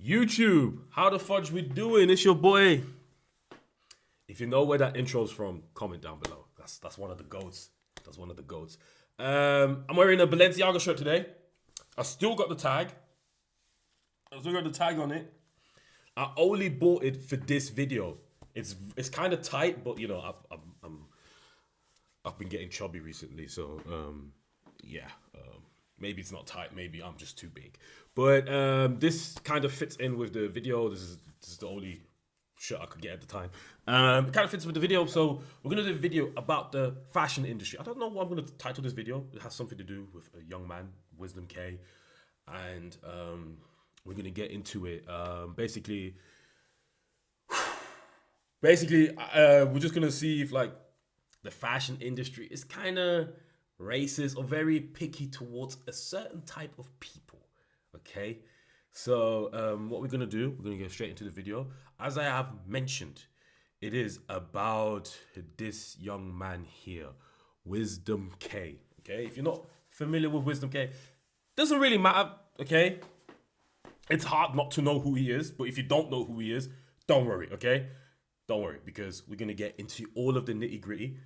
YouTube, how the fudge we doing? It's your boy. If you know where that intro's from, comment down below. That's one of the goats. That's one of the goats. I'm wearing a Balenciaga shirt today. I still got the tag. I still got the tag on it. I only bought it for this video. It's kind of tight, but you know I've been getting chubby recently, so yeah. Maybe it's not tight. Maybe I'm just too big. But this kind of fits in with the video. This is the only shirt I could get at the time. It kind of fits with the video. So we're going to do a video about the fashion industry. I don't know what I'm going to title this video. It has something to do with a young man, Wisdom Kaye. And we're going to get into it. Basically, we're just going to see if like the fashion industry is kind of racist or very picky towards a certain type of people. Okay, so what we're gonna do, we're gonna get straight into the video. As I have mentioned, it is about this young man here, Wisdom Kaye. Okay, if you're not familiar with Wisdom Kaye, doesn't really matter. Okay, it's hard not to know who he is, but if you don't know who he is, don't worry. Okay, don't worry, because we're gonna get into all of the nitty gritty.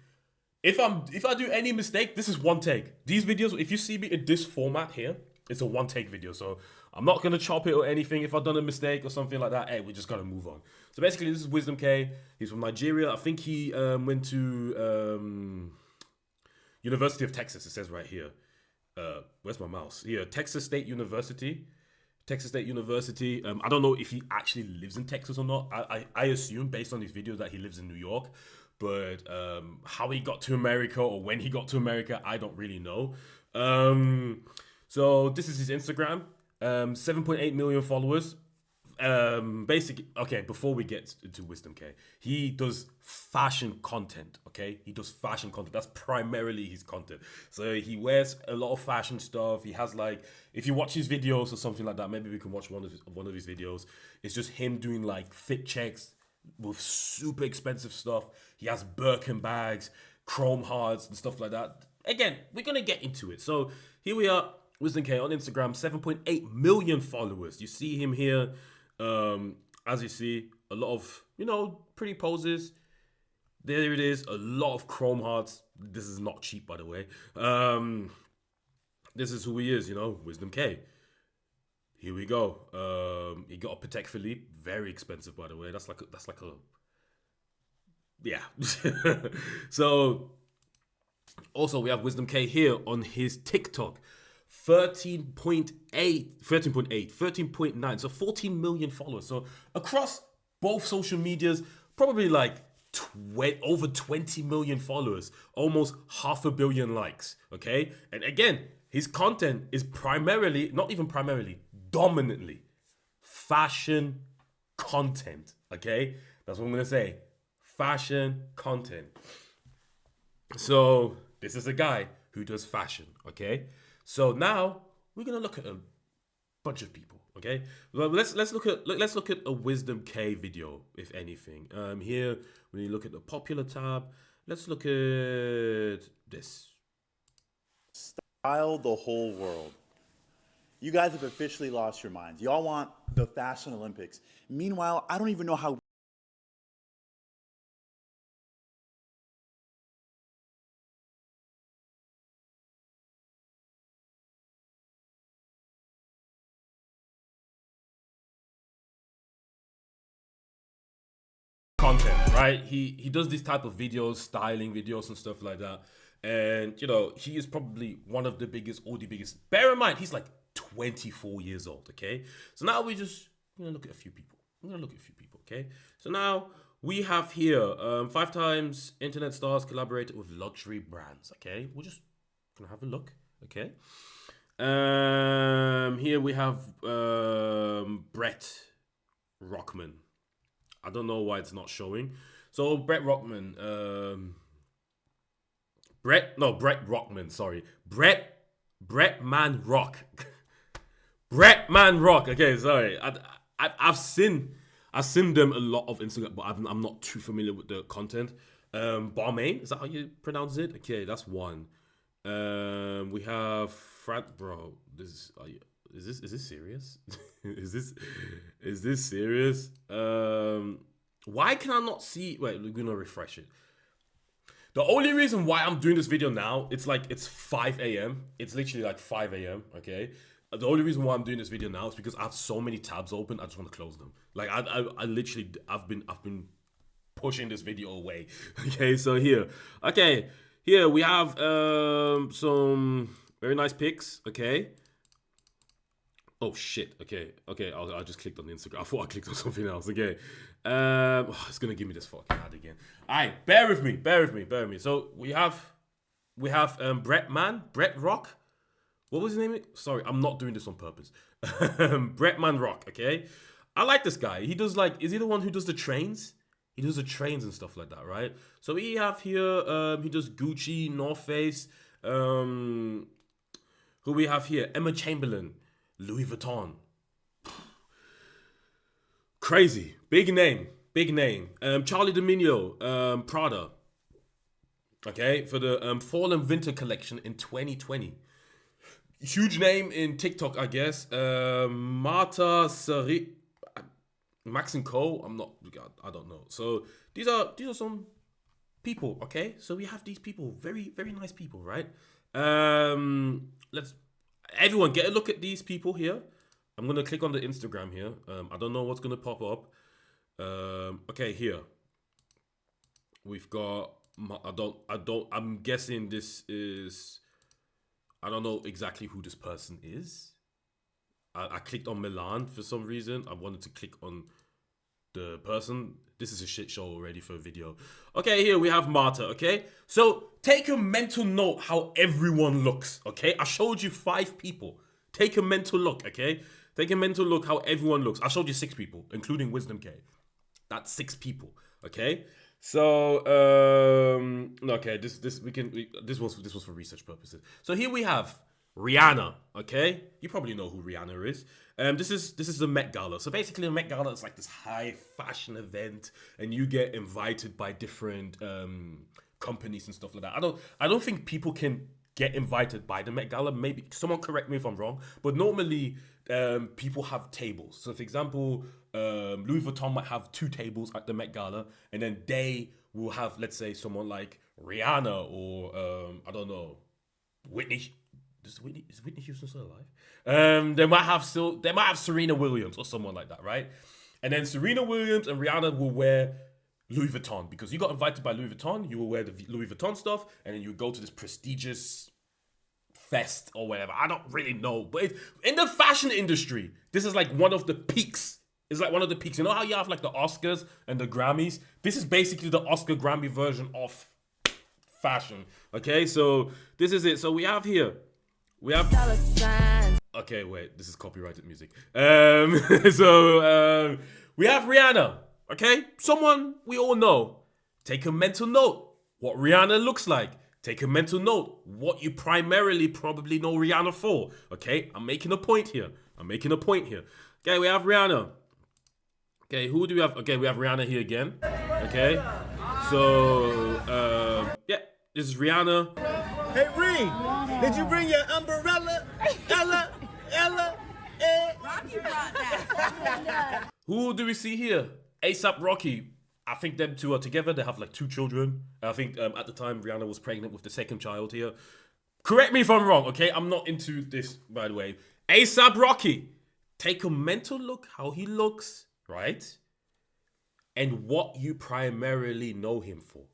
If I do any mistake, this is one take. These videos, if you see me in this format here, it's a one take video. So I'm not gonna chop it or anything. If I've done a mistake or something like that, hey, we're just gonna move on. So basically, this is Wisdom Kaye. He's from Nigeria. I think he went to University of Texas. It says right here. Where's my mouse? Here, Texas State University. Texas State University. I don't know if he actually lives in Texas or not. I assume based on these videos that he lives in New York. But how he got to America or when he got to America, I don't really know. So this is his Instagram, 7.8 million followers. Basically, okay, before we get into Wisdom Kaye, he does fashion content, okay? He does fashion content. That's primarily his content. So he wears a lot of fashion stuff. He has like, if you watch his videos or something like that, maybe we can watch one of his videos. It's just him doing like fit checks with super expensive stuff. He has Birkin bags, chrome hearts and stuff like that. Again, we're gonna get into it. So here we are, Wisdom Kaye on Instagram, 7.8 million followers. You see him here. As you see, a lot of, you know, pretty poses. There it is, a lot of chrome hearts. This is not cheap, by the way. This is who he is, you know, Wisdom Kaye. Here we go. He got a Patek Philippe, very expensive, by the way. That's like a yeah. So also we have Wisdom Kaye here on his TikTok, 13.9, so 14 million followers. So across both social medias, probably like over 20 million followers, almost 500 million likes. Okay, and again, his content is primarily, not even primarily, dominantly fashion content. Okay, that's what I'm gonna say. Fashion content. So this is a guy who does fashion. Okay, so now we're gonna look at a bunch of people. Okay, well, let's look at a Wisdom Kaye video, if anything. Here when you look at the popular tab, let's look at this. Style the whole world. You guys have officially lost your minds. Y'all want the Fashion Olympics. Meanwhile, I don't even know how content, right? He does these type of videos, styling videos and stuff like that. And you know, he is probably one of the biggest or the biggest. Bear in mind, he's like 24 years old, okay? So now we're gonna look at a few people. Okay? So now we have here 5 times internet stars collaborated with luxury brands, okay? We're just gonna have a look, okay? Here we have Brett Rockman. I don't know why it's not showing. So Brett Rockman, Brett Man Rock. Brett Man Rock. Okay, sorry. I've seen them a lot of Instagram, but I'm not too familiar with the content. Barmain, is that how you pronounce it? Okay, that's one. We have Frank, bro. Is this serious? is Is this serious? Why can I not see? Wait, we're gonna refresh it. The only reason why I'm doing this video now, it's 5 a.m. It's literally like 5 a.m. Okay. The only reason why I'm doing this video now is because I have so many tabs open. I just want to close them. Like I literally I've been pushing this video away. Okay. So here, here we have some very nice pics. Okay. Oh shit. Okay. I just clicked on the Instagram. I thought I clicked on something else. Okay. It's gonna give me this fucking ad again. All right, bear with me. So we have Brett Rock. What was his name? Sorry, I'm not doing this on purpose. Brett Rock. Okay. I like this guy. He does is he the one who does the trains? He does the trains and stuff like that, right? So we have here. He does Gucci, North Face. Who we have here? Emma Chamberlain. Louis Vuitton. Crazy. Big name. Charlie D'Amelio, Prada. Okay, for the fall and winter collection in 2020. Huge name in TikTok, I guess. Marta Sari, Max and Co. I don't know. So these are some people. Okay, so we have these people, very very nice people, right? Let's everyone get a look at these people here. I'm gonna click on the Instagram here. I don't know what's gonna pop up. Okay, here we've got. I'm guessing this is. I don't know exactly who this person is. I clicked on Milan for some reason. I wanted to click on the person. This is a shit show already for a video. Okay, here we have Marta, okay? So take a mental note how everyone looks, okay? I showed you 5 people. Take a mental look, okay? Take a mental look how everyone looks. I showed you 6 people, including Wisdom Kaye. That's 6 people, okay? So okay, this was for research purposes. So here we have Rihanna, okay? You probably know who Rihanna is. This is the Met Gala. So basically the Met Gala is like this high fashion event and you get invited by different companies and stuff like that. I don't think people can get invited by the Met Gala. Maybe someone correct me if I'm wrong, but normally people have tables. So for example, Louis Vuitton might have 2 tables at the Met Gala, and then they will have, let's say, someone like Rihanna or I don't know, Whitney. Is Whitney Houston still alive? They might have Serena Williams or someone like that, right? And then Serena Williams and Rihanna will wear Louis Vuitton because you got invited by Louis Vuitton. You will wear the Louis Vuitton stuff, and then you go to this prestigious fest or whatever. I don't really know, but in the fashion industry, this is like one of the peaks. It's like one of the peaks. You know how you have like the Oscars and the Grammys? This is basically the Oscar Grammy version of fashion. Okay, so this is it. So we have here. Okay, wait. This is copyrighted music. So we have Rihanna. Okay, someone we all know. Take a mental note what Rihanna looks like. Take a mental note what you primarily probably know Rihanna for. Okay, I'm making a point here. Okay, we have Rihanna. Okay, who do we have? Okay, we have Rihanna here again. Okay, so yeah, this is Rihanna. Hey, Ree, did you bring your umbrella? Ella, Rocky brought that. Who do we see here? A$AP Rocky. I think them two are together. They have like 2 children. I think at the time Rihanna was pregnant with the 2nd child here. Correct me if I'm wrong, okay? I'm not into this, by the way. A$AP Rocky. Take a mental look how he looks, right? And what you primarily know him for.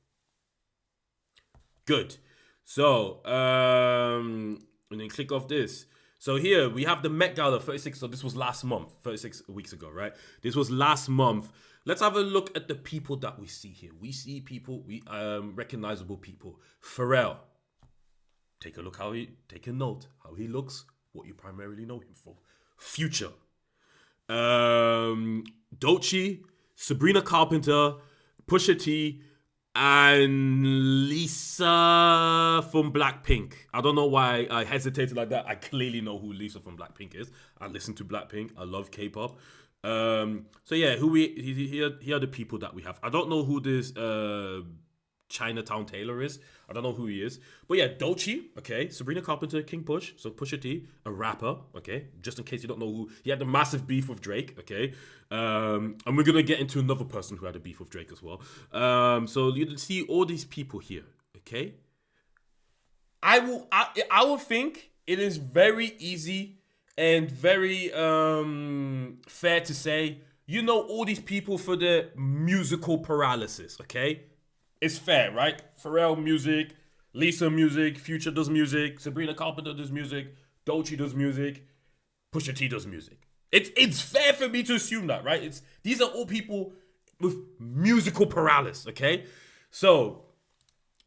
Good. So, and then click off this. So here we have the Met Gala 36. So this was last month, 36 weeks ago, right? This was last month. Let's have a look at the people that we see here. We see people, recognizable people. Pharrell. Take a note how he looks, what you primarily know him for. Future. Doechii, Sabrina Carpenter, Pusha T, and Lisa from Blackpink. I don't know why I hesitated like that. I clearly know who Lisa from Blackpink is. I listen to Blackpink. I love K-pop. So yeah, here are the people that we have. I don't know who this Chinatown Taylor is. I don't know who he is. But yeah, Dolce, okay. Sabrina Carpenter, King Push, so Pusha T, a rapper, okay. Just in case you don't know who, he had a massive beef with Drake, okay. And we're gonna get into another person who had a beef with Drake as well. So you see all these people here, okay. I will think it is very easy and very fair to say, you know, all these people for the musical paralysis, okay? It's fair, right? Pharrell music, Lisa music, Future does music, Sabrina Carpenter does music, Dolce does music, Pusha T does music. It's fair for me to assume that, right? These are all people with musical paralysis, okay? So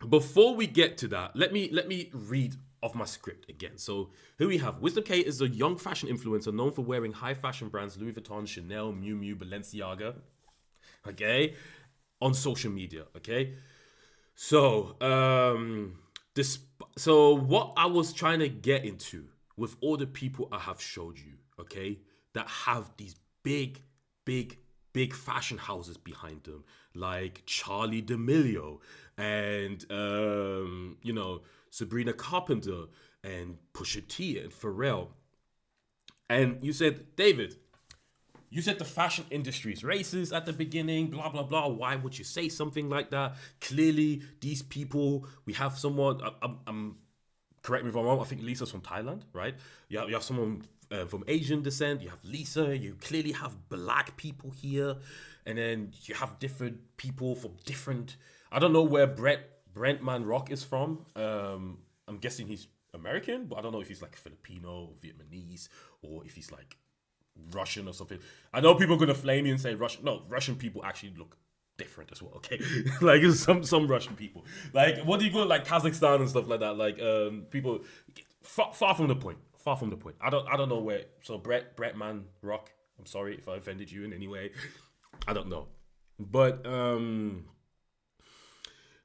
before we get to that, let me read off my script again. So here we have Wisdom Kaye is a young fashion influencer known for wearing high fashion brands Louis Vuitton, Chanel, Miu Miu, Balenciaga, okay, on social media, okay. So so what I was trying to get into with all the people I have showed you, okay, that have these big fashion houses behind them, like Charlie D'Amelio and you know, Sabrina Carpenter and Pusha T and Pharrell. And you said, David, you said the fashion industry is racist at the beginning, blah, blah, blah. Why would you say something like that? Clearly, these people, we have someone, I'm correct me if I'm wrong, I think Lisa's from Thailand, right? You have someone from Asian descent, you have Lisa, you clearly have black people here, and then you have different people from different, I don't know where Brent Man Rock is from. I'm guessing he's American, but I don't know if he's like Filipino or Vietnamese, or if he's like Russian or something. I know people are gonna flame me and say Russian. No, Russian people actually look different as well. Okay, like some Russian people. Like what do you call it? Like Kazakhstan and stuff like that. Like people far from the point. Far from the point. I don't know where. So Brett Man Rock. I'm sorry if I offended you in any way. I don't know, but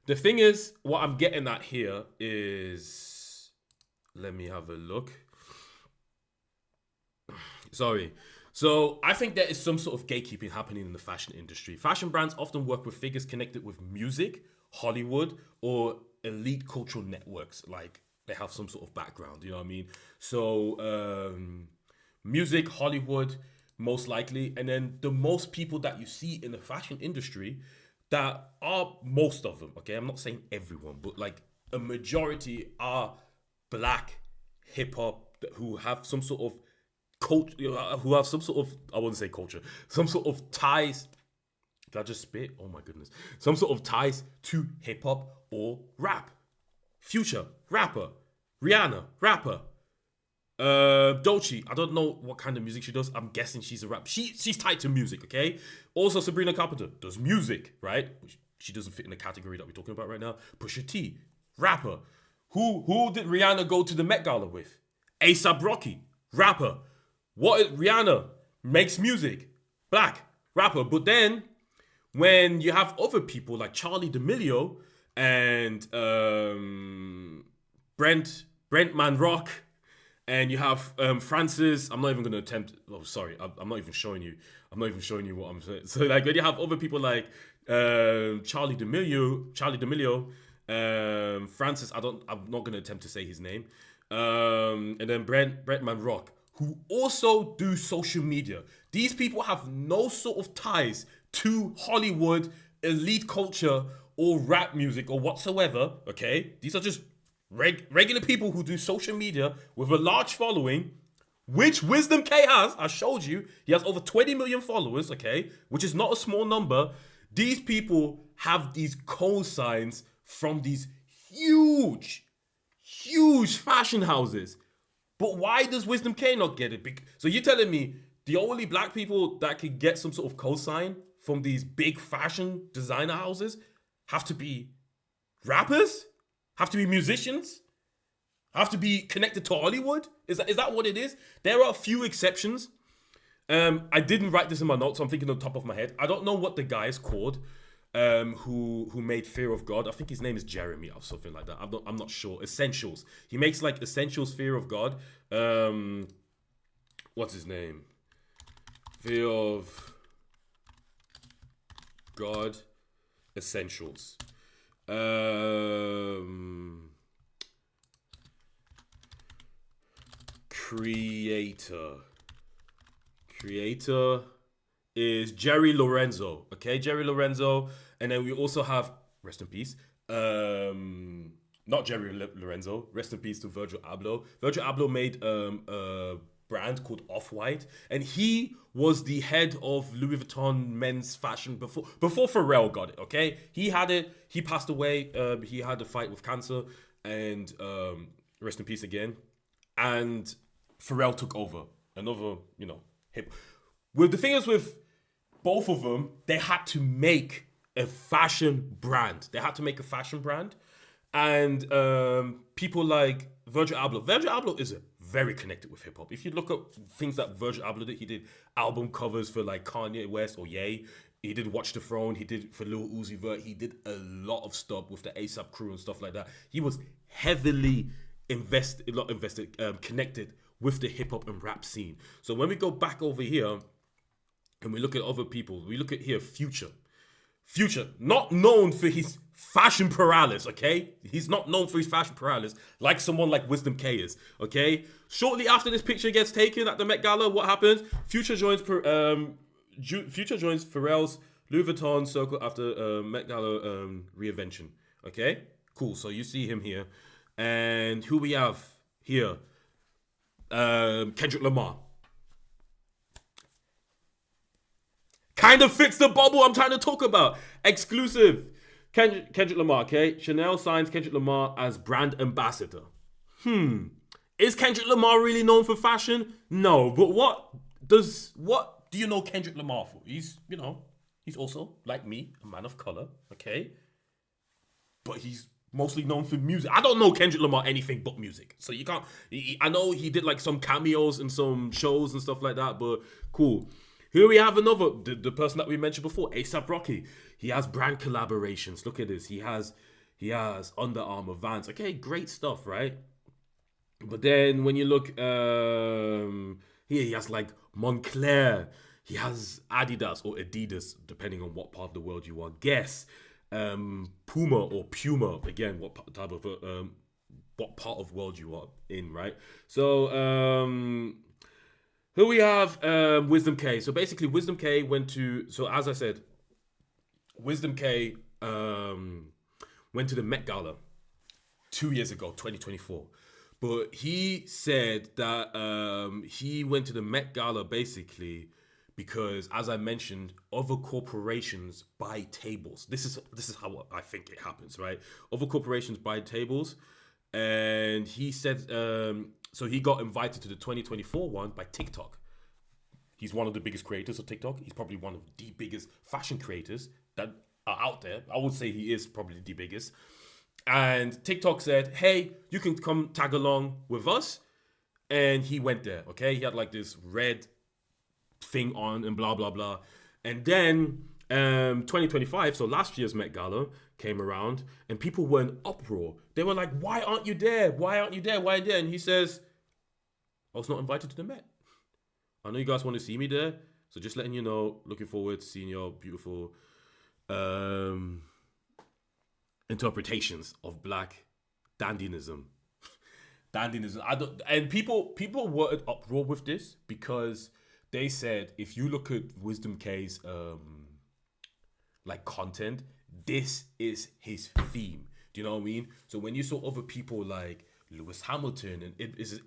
the thing is, what I'm getting at here is, let me have a look. Sorry. So I think there is some sort of gatekeeping happening in the fashion industry. Fashion brands often work with figures connected with music, Hollywood, or elite cultural networks. Like they have some sort of background, you know what I mean? So music, Hollywood, most likely. And then the most people that you see in the fashion industry that are, most of them, okay, I'm not saying everyone, but like a majority are black hip hop who have some sort of culture, who have some sort of, I wouldn't say culture, some sort of ties. Did I just spit? Oh my goodness. Some sort of ties to hip hop or rap. Future, rapper. Rihanna, rapper. Dolce, I don't know what kind of music she does. I'm guessing she's a rap. She's tied to music, okay? Also, Sabrina Carpenter does music, right? She doesn't fit in the category that we're talking about right now. Pusha T, rapper. Who did Rihanna go to the Met Gala with? A$AP Rocky, rapper. Rihanna makes music, black, rapper. But then when you have other people like Charlie D'Amelio and Brent Man Rock, and you have Francis. I'm not even going to attempt. Oh, sorry. I'm not even showing you. I'm not even showing you what I'm saying. So like when you have other people like Charlie D'Amelio, Francis. I'm not going to attempt to say his name. And then Brent Man Rock, who also do social media. These people have no sort of ties to Hollywood, elite culture, or rap music or whatsoever. Okay, these are just regular people who do social media with a large following, which Wisdom Kaye has. I showed you. He has over 20 million followers, okay, which is not a small number. These people have these cosigns from these huge fashion houses. But why does Wisdom Kaye not get it? So you're telling me the only black people that can get some sort of cosign from these big fashion designer houses have to be rappers? Have to be musicians? Have to be connected to Hollywood? Is that what it is? There are a few exceptions. I didn't write this in my notes, so I'm thinking on the top of my head. I don't know what the guy is called who made Fear of God. I think his name is Jeremy or something like that. I'm not sure. Essentials. He makes like Essentials Fear of God. What's his name? Fear of God Essentials. Creator is Jerry Lorenzo. Okay, Jerry Lorenzo, and then we also have rest in peace. Not Jerry Lorenzo. Rest in peace to Virgil Abloh. Virgil Abloh made a brand called Off-White, and he was the head of Louis Vuitton men's fashion before Pharrell got it. Okay, he had it. He passed away. He had a fight with cancer, and rest in peace again. And Pharrell took over. Another, hip. Well, the thing is with both of them, they had to make a fashion brand. And people like Virgil Abloh is very connected with hip hop. If you look at things that Virgil Abloh did, he did album covers for like Kanye West or Ye. He did Watch the Throne. He did for Lil Uzi Vert. He did a lot of stuff with the ASAP crew and stuff like that. He was heavily connected with the hip hop and rap scene. So when we go back over here and we look at other people, we look at here Future, not known for his fashion paralysis, okay? He's not known for his fashion paralysis like someone like Wisdom Kaye is, okay? Shortly after this picture gets taken at the Met Gala, what happens? Future joins Pharrell's Louis Vuitton circle after Met Gala reinvention, okay? Cool, so you see him here. And who we have here? Kendrick Lamar. Kind of fits the bubble I'm trying to talk about. Exclusive. Kendrick Lamar, okay? Chanel signs Kendrick Lamar as brand ambassador. Is Kendrick Lamar really known for fashion? No, but what do you know Kendrick Lamar for? He's also, like me, a man of color, okay? But he's mostly known for music. I don't know Kendrick Lamar anything but music. So you can't, I know he did like some cameos in some shows and stuff like that, but cool. Here we have another, the person that we mentioned before, A$AP Rocky. He has brand collaborations. Look at this. He has Under Armour, Vans. Okay, great stuff, right? But then when you look here, he has like Moncler. He has Adidas or Adidas, depending on what part of the world you are. Guess. Puma or Puma. Again, what part of world you are in, right? So here we have Wisdom Kaye. So basically, Wisdom Kaye went to. So as I said, Wisdom Kaye went to the Met Gala 2 years ago, 2024. But he said that he went to the Met Gala basically because, as I mentioned, other corporations buy tables. This is how I think it happens, right? Other corporations buy tables, and he said so he got invited to the 2024 one by TikTok. He's one of the biggest creators of TikTok. He's probably one of the biggest fashion creators that are out there. I would say he is probably the biggest. And TikTok said, hey, you can come tag along with us. And he went there, okay? He had like this red thing on and blah, blah, blah. And then 2025, so last year's Met Gala came around and people were in uproar. They were like, why aren't you there? Why aren't you there? Why there? And he says, I was not invited to the Met. I know you guys want to see me there. So just letting you know, looking forward to seeing your beautiful interpretations of black dandyism. And people were in uproar with this because they said if you look at Wisdom Kaye's like content, this is his theme. Do you know what I mean? So when you saw other people like Lewis Hamilton and Idris,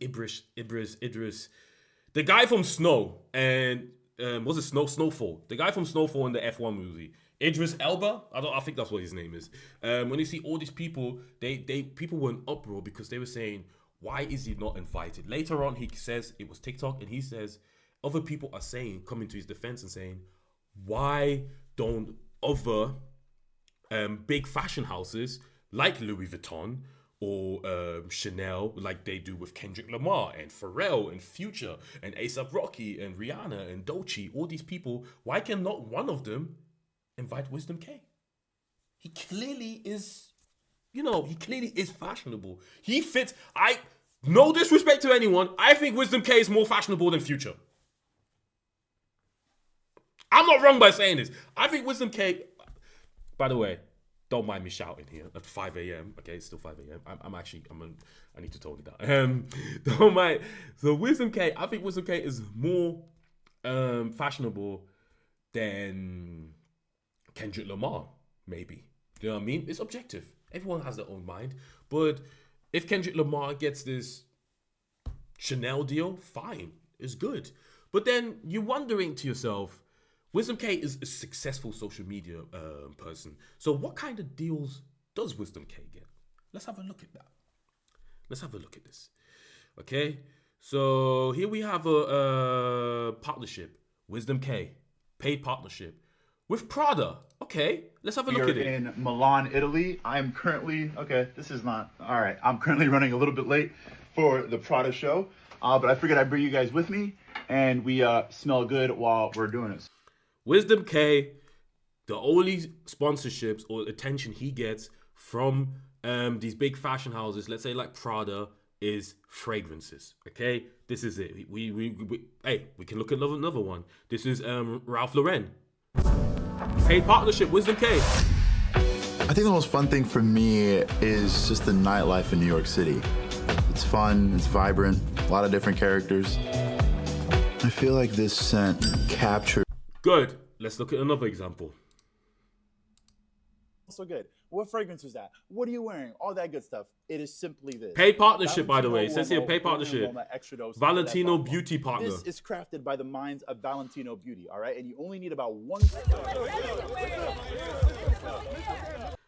the guy from Snow and Snowfall? The guy from Snowfall in the F1 movie. Idris Elba, I think that's what his name is. When you see all these people, people were in uproar because they were saying, why is he not invited? Later on, he says it was TikTok, and he says other people are saying, coming to his defense and saying, why don't other big fashion houses like Louis Vuitton or Chanel, like they do with Kendrick Lamar and Pharrell and Future and A$AP Rocky and Rihanna and Dolce, all these people, why can not one of them invite Wisdom Kaye? He clearly is, he clearly is fashionable. He fits, no disrespect to anyone, I think Wisdom Kaye is more fashionable than Future. I'm not wrong by saying this. I think Wisdom Kaye, by the way, don't mind me shouting here at 5 a.m. Okay, it's still 5 a.m. I need to tone it down. Don't mind. So Wisdom K, I think Wisdom K is more fashionable than Kendrick Lamar, maybe. Do you know what I mean? It's objective. Everyone has their own mind. But if Kendrick Lamar gets this Chanel deal, fine. It's good. But then you're wondering to yourself, Wisdom K is a successful social media person. So what kind of deals does Wisdom K get? Let's have a look at that. Let's have a look at this. Okay. So here we have a partnership. Wisdom K, paid partnership with Prada. Okay. Let's have a look at it. In Milan, Italy. I'm currently, this is not, all right. I'm currently running a little bit late for the Prada show. But I figured I'd bring you guys with me and we smell good while we're doing it. Wisdom K, the only sponsorships or attention he gets from these big fashion houses, let's say like Prada, is fragrances. Okay, this is it. We can look at another one. This is Ralph Lauren. Paid partnership, Wisdom K. I think the most fun thing for me is just the nightlife in New York City. It's fun, it's vibrant, a lot of different characters. I feel like this scent captured. Good. Let's look at another example. So good. What fragrance is that? What are you wearing? All that good stuff. It is simply this. Paid partnership, by the way. It says here, paid partnership. Valentino Beauty Partner. This is crafted by the minds of Valentino Beauty, all right? And you only need about one.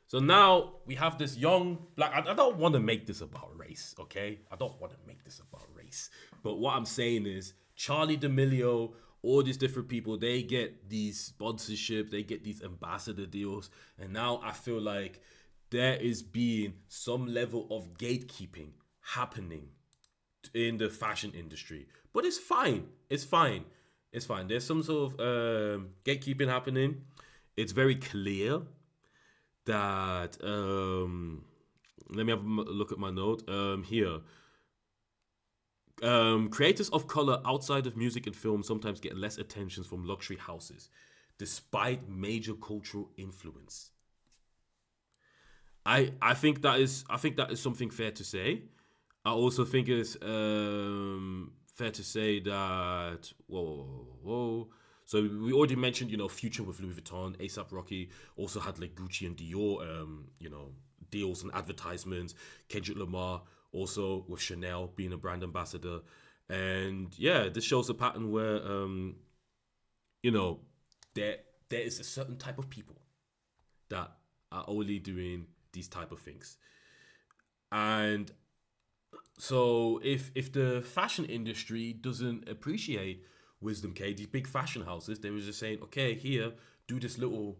So now we have this young black. I don't want to make this about race, okay? I don't want to make this about race. But what I'm saying is Charlie D'Amelio, all these different people, they get these sponsorships, they get these ambassador deals. And now I feel like there is being some level of gatekeeping happening in the fashion industry. But it's fine. It's fine. It's fine. There's some sort of gatekeeping happening. It's very clear that, let me have a look at my note here. Creators of color outside of music and film sometimes get less attention from luxury houses, despite major cultural influence. I think that is something fair to say. I also think it's fair to say that whoa. So we already mentioned, Future with Louis Vuitton, A$AP Rocky also had like Gucci and Dior, deals and advertisements. Kendrick Lamar also with Chanel being a brand ambassador. And yeah, this shows a pattern where, there is a certain type of people that are only doing these type of things. And so if the fashion industry doesn't appreciate Wisdom K, these big fashion houses, they were just saying, okay, here, do this little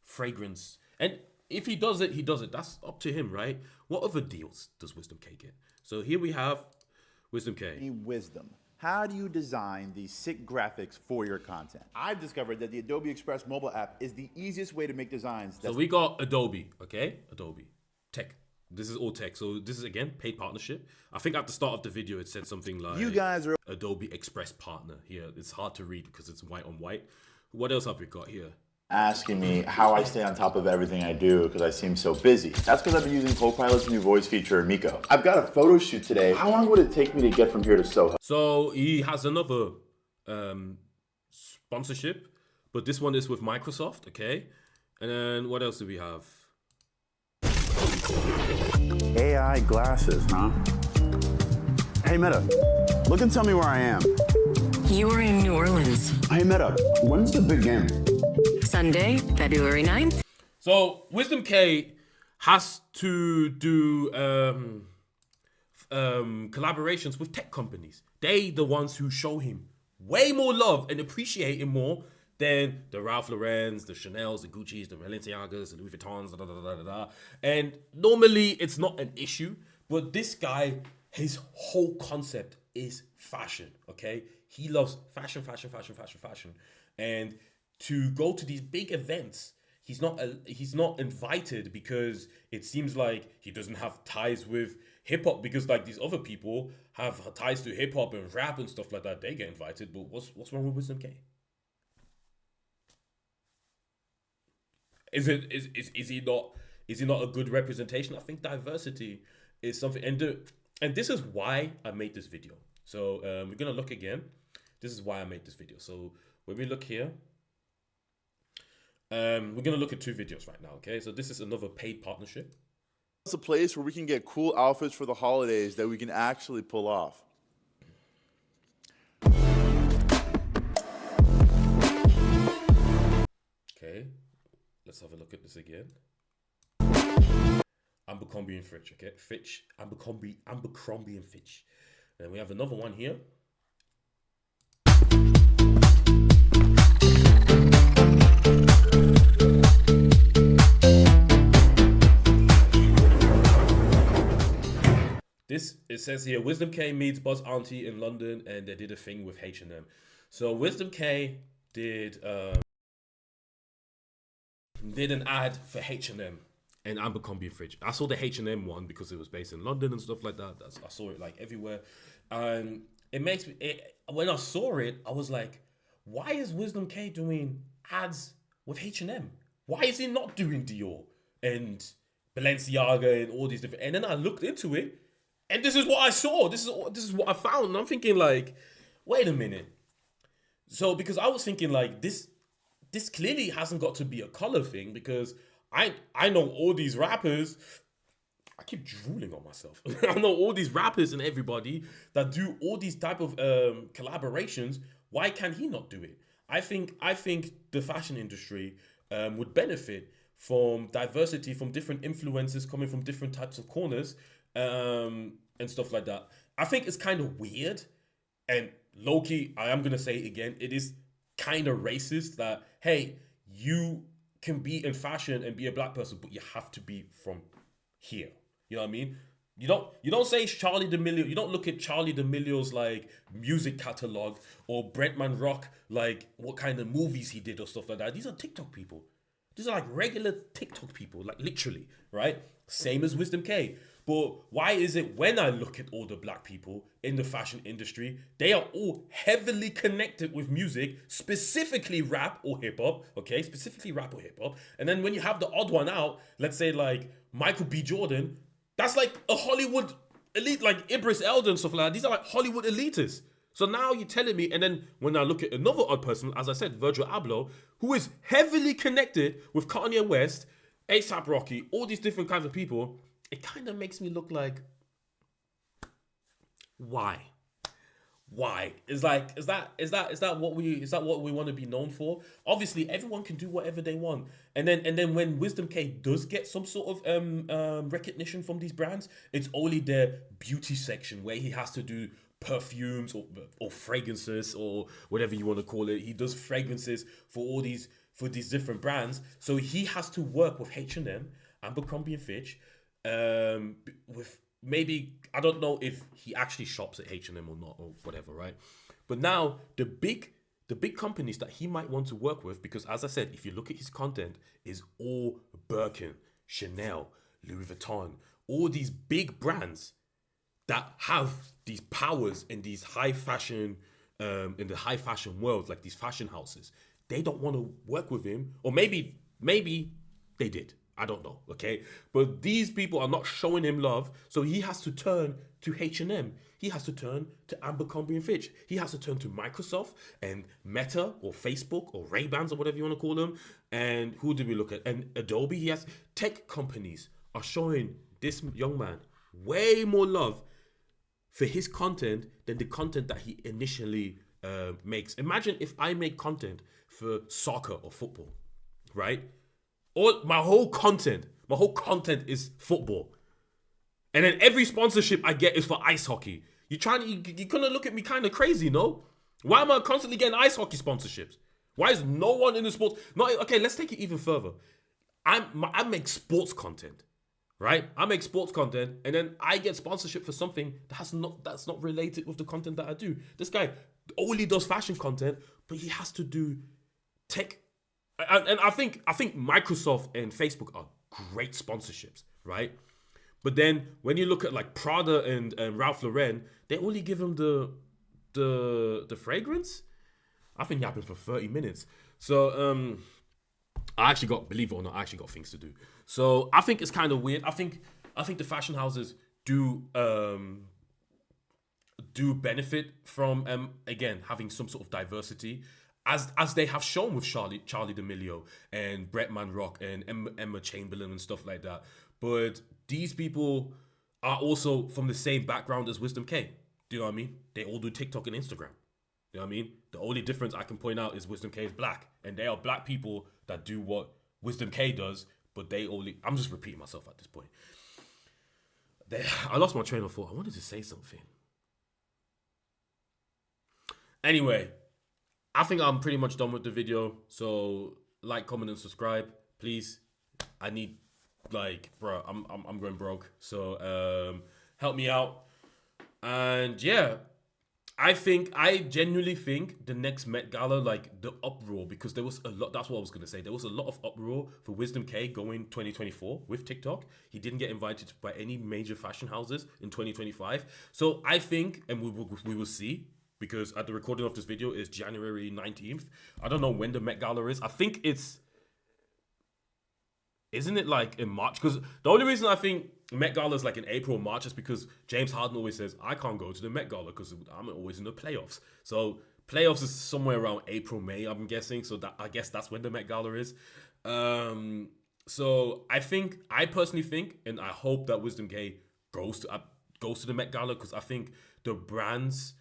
fragrance. And if he does it, he does it. That's up to him, right? What other deals does Wisdom K get? So here we have Wisdom K. Wisdom. How do you design these sick graphics for your content? I've discovered that the Adobe Express mobile app is the easiest way to make designs. So we got Adobe, okay? Adobe. Tech. This is all tech. So this is, again, paid partnership. I think at the start of the video, it said something like, you guys are Adobe Express partner. Here, it's hard to read because it's white on white. What else have we got here? Asking me how I stay on top of everything I do because I seem so busy. That's because I've been using Copilot's new voice feature, Miko. I've got a photo shoot today. How long would it take me to get from here to Soho? So he has another sponsorship, but this one is with Microsoft, okay? And then what else do we have? AI glasses, huh? Hey, Meta, look and tell me where I am. You are in New Orleans. Hey, Meta, when's the big game? Sunday, February 9th. So Wisdom K has to do collaborations with tech companies. They the ones who show him way more love and appreciate him more than the Ralph Laurens, the Chanels, the Gucci's, the Balenciagas, the Louis Vuittons, And normally it's not an issue, but this guy, his whole concept is fashion, okay? He loves fashion. And to go to these big events, he's not invited because it seems like he doesn't have ties with hip hop, because like these other people have ties to hip hop and rap and stuff like that. They get invited, but what's wrong with Wisdom K? Is Is he not a good representation? I think diversity is something, and this is why I made this video. So we're gonna look again. This is why I made this video. So when we look here, we're gonna look at 2 videos right now. Okay, so this is another paid partnership. It's a place where we can get cool outfits for the holidays that we can actually pull off. Okay, let's have a look at this again. Abercrombie and Fitch, okay? Fitch, Abercrombie and Fitch. And we have another one here. This, it says here, Wisdom Kaye meets Buzz Auntie in London, and they did a thing with H&M. So Wisdom Kaye did an ad for H&M and Abercrombie and Fitch. I saw the H&M one because it was based in London and stuff like that. I saw it like everywhere. It makes me, when I saw it, I was like, why is Wisdom Kaye doing ads with H&M? Why is he not doing Dior and Balenciaga and all these different? And then I looked into it, and this is what I saw. This is what I found. And I'm thinking like, wait a minute. So because I was thinking like this clearly hasn't got to be a color thing, because I know all these rappers. I keep drooling on myself. I know all these rappers and everybody that do all these type of collaborations. Why can he not do it? I think the fashion industry would benefit from diversity, from different influences coming from different types of corners, and stuff like that. I think it's kind of weird, and low-key, I am gonna say it again, it is kind of racist that, hey, you can be in fashion and be a black person, but you have to be from here. You know what I mean? You don't say Charlie D'Amelio. You don't look at Charlie D'Amelio's like music catalog, or Brentman Rock, like what kind of movies he did or stuff like that. These are TikTok people. These are like regular TikTok people, like literally, right? Same as Wisdom Kaye. But why is it when I look at all the black people in the fashion industry, they are all heavily connected with music, specifically rap or hip hop, okay? Specifically rap or hip hop. And then when you have the odd one out, let's say like Michael B. Jordan, that's like a Hollywood elite, like Idris Elba and stuff like that. These are like Hollywood elitists. So now you're telling me, and then when I look at another odd person, as I said, Virgil Abloh, who is heavily connected with Kanye West, A$AP Rocky, all these different kinds of people, it kind of makes me look like, why? Is that what we want to be known for? Obviously, everyone can do whatever they want, and then when Wisdom Kaye does get some sort of recognition from these brands, it's only their beauty section where he has to do perfumes or fragrances or whatever you want to call it. He does fragrances for these different brands, so he has to work with H&M, Abercrombie and Fitch, with maybe, I don't know if he actually shops at H&M or not or whatever, right? But now the big companies that he might want to work with, because as I said, if you look at his content, is all Birkin, Chanel, Louis Vuitton, all these big brands that have these powers in these high fashion, in the high fashion world, like these fashion houses. They don't want to work with him, or maybe they did. I don't know, okay? But these people are not showing him love, so he has to turn to H&M. He has to turn to Abercrombie and Fitch. He has to turn to Microsoft and Meta or Facebook or Ray-Bans or whatever you want to call them. And who did we look at? And Adobe. He has tech companies are showing this young man way more love for his content than the content that he initially makes. Imagine if I make content for soccer or football, right? My whole content is football. And then every sponsorship I get is for ice hockey. You couldn't look at me kind of crazy, no? Why am I constantly getting ice hockey sponsorships? Why is no one in the sports? No, okay, let's take it even further. I make sports content, right? I make sports content, and then I get sponsorship for something that's not related with the content that I do. This guy only does fashion content, but he has to do tech. And I think Microsoft and Facebook are great sponsorships, right? But then when you look at like Prada and Ralph Lauren, they only give him the fragrance. I think it happens for 30 minutes. So I actually got, believe it or not, I actually got things to do. So I think it's kind of weird. I think the fashion houses do benefit from again having some sort of diversity, as they have shown with Charlie D'Amelio and Brett Manrock and Emma Chamberlain and stuff like that. But these people are also from the same background as Wisdom Kaye. Do you know what I mean? They all do TikTok and Instagram. You know what I mean? The only difference I can point out is Wisdom Kaye is black, and they are black people that do what Wisdom Kaye does, but they only. I'm just repeating myself at this point. I lost my train of thought. I wanted to say something. Anyway, I think I'm pretty much done with the video. So like, comment, and subscribe, please. I need, like, bro, I'm going broke. So help me out. And yeah, I genuinely think the next Met Gala, like the uproar, because there was a lot, that's what I was going to say. There was a lot of uproar for Wisdom Kaye going 2024 with TikTok. He didn't get invited by any major fashion houses in 2025. So I think, and we will see, because at the recording of this video is January 19th. I don't know when the Met Gala is. I think isn't it like in March? Because the only reason I think Met Gala is like in April or March is because James Harden always says, I can't go to the Met Gala because I'm always in the playoffs. So playoffs is somewhere around April, May, I'm guessing. So that, I guess that's when the Met Gala is. So I personally think, and I hope that Wisdom Kaye goes to the Met Gala, because I think the brands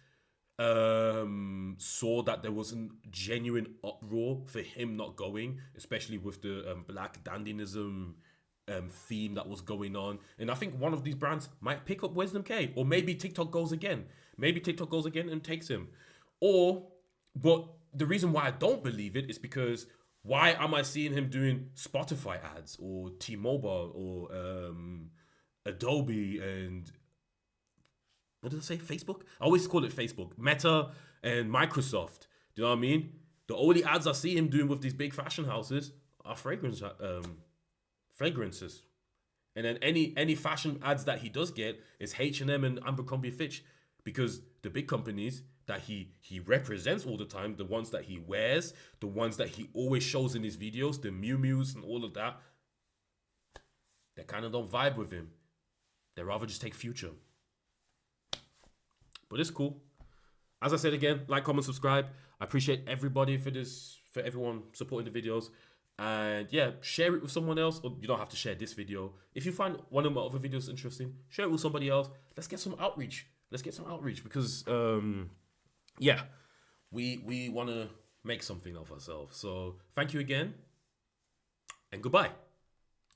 saw that there wasn't genuine uproar for him not going, especially with the black dandyism theme that was going on. And I think one of these brands might pick up Wisdom Kaye, or maybe TikTok goes again. Maybe TikTok goes again and takes him. But the reason why I don't believe it is because why am I seeing him doing Spotify ads or T-Mobile or Adobe and what did I say? Facebook? I always call it Facebook. Meta and Microsoft. Do you know what I mean? The only ads I see him doing with these big fashion houses are fragrances. And then any fashion ads that he does get is H&M and Abercrombie & Fitch, because the big companies that he represents all the time, the ones that he wears, the ones that he always shows in his videos, the Miu Mius and all of that, they kind of don't vibe with him. They rather just take Future. But it's cool. As I said again, like, comment, subscribe. I appreciate everybody for everyone supporting the videos. And yeah, share it with someone else. Or you don't have to share this video. If you find one of my other videos interesting, share it with somebody else. Let's get some outreach. Because yeah, we want to make something of ourselves. So thank you again, and goodbye.